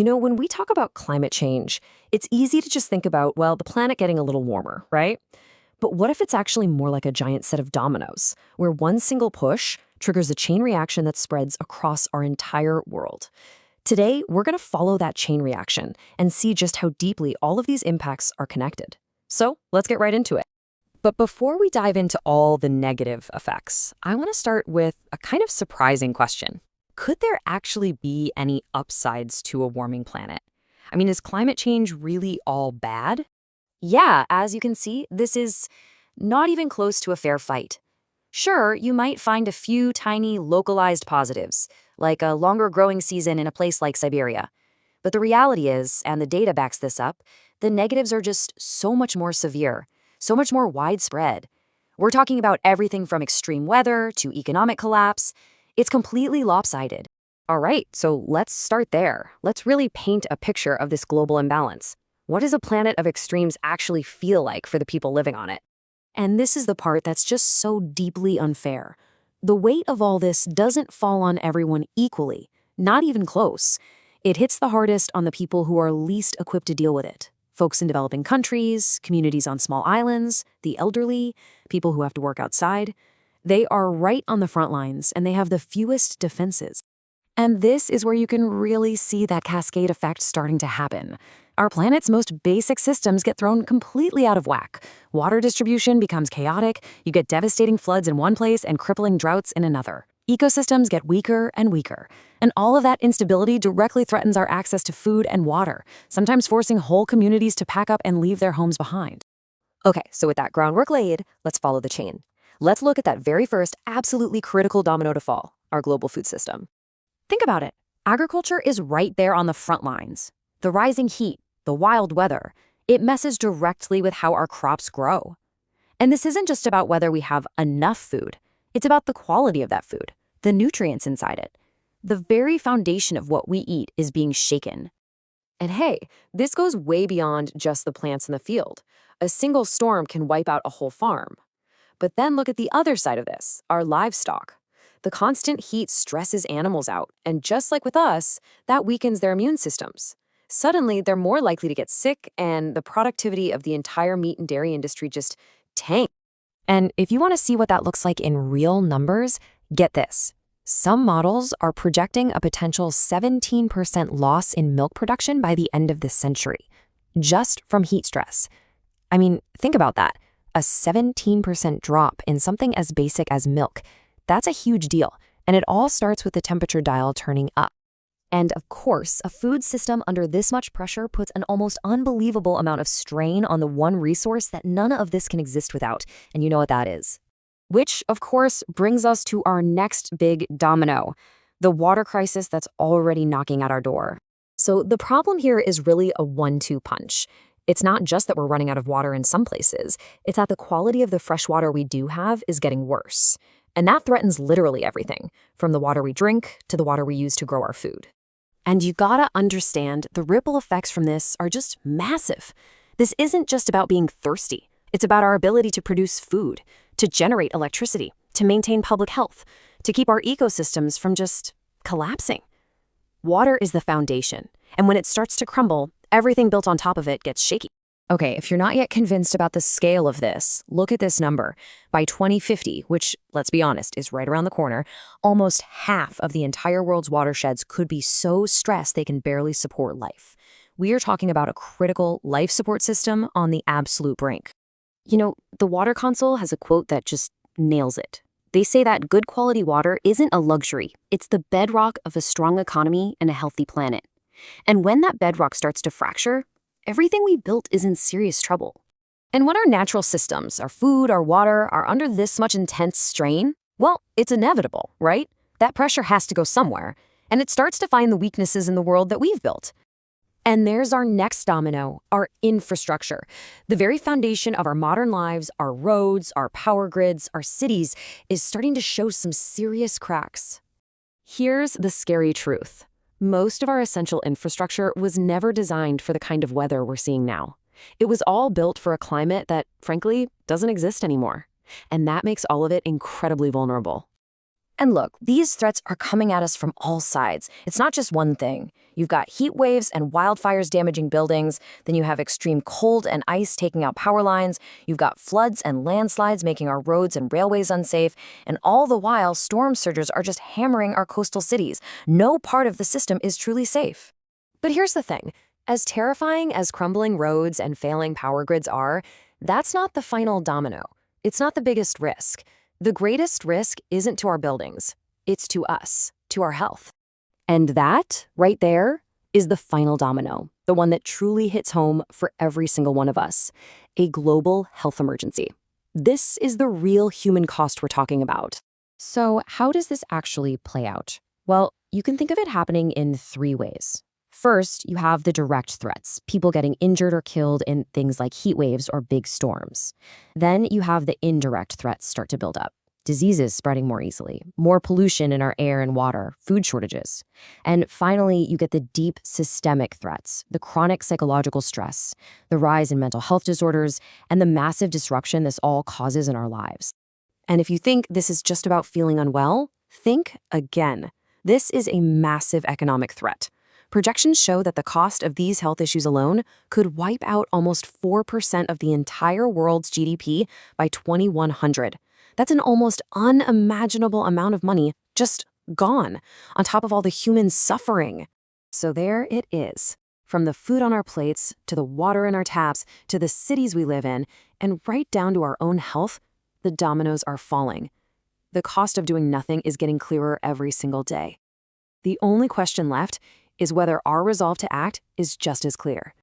When we talk about climate change, it's easy to just think about, well, the planet getting a little warmer, right? But what if it's actually more like a giant set of dominoes, where one single push triggers a chain reaction that spreads across our entire world? Today, we're going to follow that chain reaction and see just how deeply all of these impacts are connected. So let's get right into it. But before we dive into all the negative effects, I want to start with a kind of surprising question. Could there actually be any upsides to a warming planet? I mean, is climate change really all bad? Yeah, as you can see, this is not even close to a fair fight. Sure, you might find a few tiny localized positives, like a longer growing season in a place like Siberia. But the reality is, and the data backs this up, the negatives are just so much more severe, so much more widespread. We're talking about everything from extreme weather to economic collapse. It's completely lopsided. All right, so let's start there. Let's really paint a picture of this global imbalance. What does a planet of extremes actually feel like for the people living on it? And this is the part that's just so deeply unfair. The weight of all this doesn't fall on everyone equally, not even close. It hits the hardest on the people who are least equipped to deal with it. Folks in developing countries, communities on small islands, the elderly, people who have to work outside. They are right on the front lines, and they have the fewest defenses. And this is where you can really see that cascade effect starting to happen. Our planet's most basic systems get thrown completely out of whack. Water distribution becomes chaotic, you get devastating floods in one place and crippling droughts in another. Ecosystems get weaker and weaker. And all of that instability directly threatens our access to food and water, sometimes forcing whole communities to pack up and leave their homes behind. Okay, so with that groundwork laid, let's follow the chain. Let's look at that very first absolutely critical domino to fall, our global food system. Think about it. Agriculture is right there on the front lines. The rising heat, the wild weather, it messes directly with how our crops grow. And this isn't just about whether we have enough food. It's about the quality of that food, the nutrients inside it. The very foundation of what we eat is being shaken. And hey, this goes way beyond just the plants in the field. A single storm can wipe out a whole farm. But then look at the other side of this, our livestock. The constant heat stresses animals out, and just like with us, that weakens their immune systems. Suddenly, they're more likely to get sick, and the productivity of the entire meat and dairy industry just tanks. And if you want to see what that looks like in real numbers, get this. Some models are projecting a potential 17% loss in milk production by the end of this century, just from heat stress. I mean, think about that. A 17% drop in something as basic as milk. That's a huge deal, and it all starts with the temperature dial turning up. And of course, a food system under this much pressure puts an almost unbelievable amount of strain on the one resource that none of this can exist without, and you know what that is. Which, of course, brings us to our next big domino, the water crisis that's already knocking at our door. So the problem here is really a 1-2 punch. It's not just that we're running out of water in some places, it's that the quality of the fresh water we do have is getting worse. And that threatens literally everything, from the water we drink to the water we use to grow our food. And you gotta understand, the ripple effects from this are just massive. This isn't just about being thirsty. It's about our ability to produce food, to generate electricity, to maintain public health, to keep our ecosystems from just collapsing. Water is the foundation, and when it starts to crumble, everything built on top of it gets shaky. Okay, if you're not yet convinced about the scale of this, look at this number. By 2050, which, let's be honest, is right around the corner, almost half of the entire world's watersheds could be so stressed they can barely support life. We are talking about a critical life support system on the absolute brink. You know, the Water Council has a quote that just nails it. They say that good quality water isn't a luxury. It's the bedrock of a strong economy and a healthy planet. And when that bedrock starts to fracture, everything we built is in serious trouble. And when our natural systems, our food, our water, are under this much intense strain, well, it's inevitable, right? That pressure has to go somewhere, and it starts to find the weaknesses in the world that we've built. And there's our next domino, our infrastructure. The very foundation of our modern lives, our roads, our power grids, our cities, is starting to show some serious cracks. Here's the scary truth. Most of our essential infrastructure was never designed for the kind of weather we're seeing now. It was all built for a climate that, frankly, doesn't exist anymore. And that makes all of it incredibly vulnerable. And look, these threats are coming at us from all sides. It's not just one thing. You've got heat waves and wildfires damaging buildings. Then you have extreme cold and ice taking out power lines. You've got floods and landslides making our roads and railways unsafe. And all the while, storm surges are just hammering our coastal cities. No part of the system is truly safe. But here's the thing. As terrifying as crumbling roads and failing power grids are, that's not the final domino. It's not the biggest risk. The greatest risk isn't to our buildings. It's to us, to our health. And that, right there, is the final domino, the one that truly hits home for every single one of us, a global health emergency. This is the real human cost we're talking about. So how does this actually play out? Well, you can think of it happening in 3 ways. First, you have the direct threats, people getting injured or killed in things like heat waves or big storms. Then you have the indirect threats start to build up. Diseases spreading more easily, more pollution in our air and water, food shortages. And finally, you get the deep systemic threats, the chronic psychological stress, the rise in mental health disorders, and the massive disruption this all causes in our lives. And if you think this is just about feeling unwell, think again. This is a massive economic threat. Projections show that the cost of these health issues alone could wipe out almost 4% of the entire world's GDP by 2100. That's an almost unimaginable amount of money just gone, on top of all the human suffering. So there it is. From the food on our plates, to the water in our taps, to the cities we live in, and right down to our own health, the dominoes are falling. The cost of doing nothing is getting clearer every single day. The only question left is whether our resolve to act is just as clear.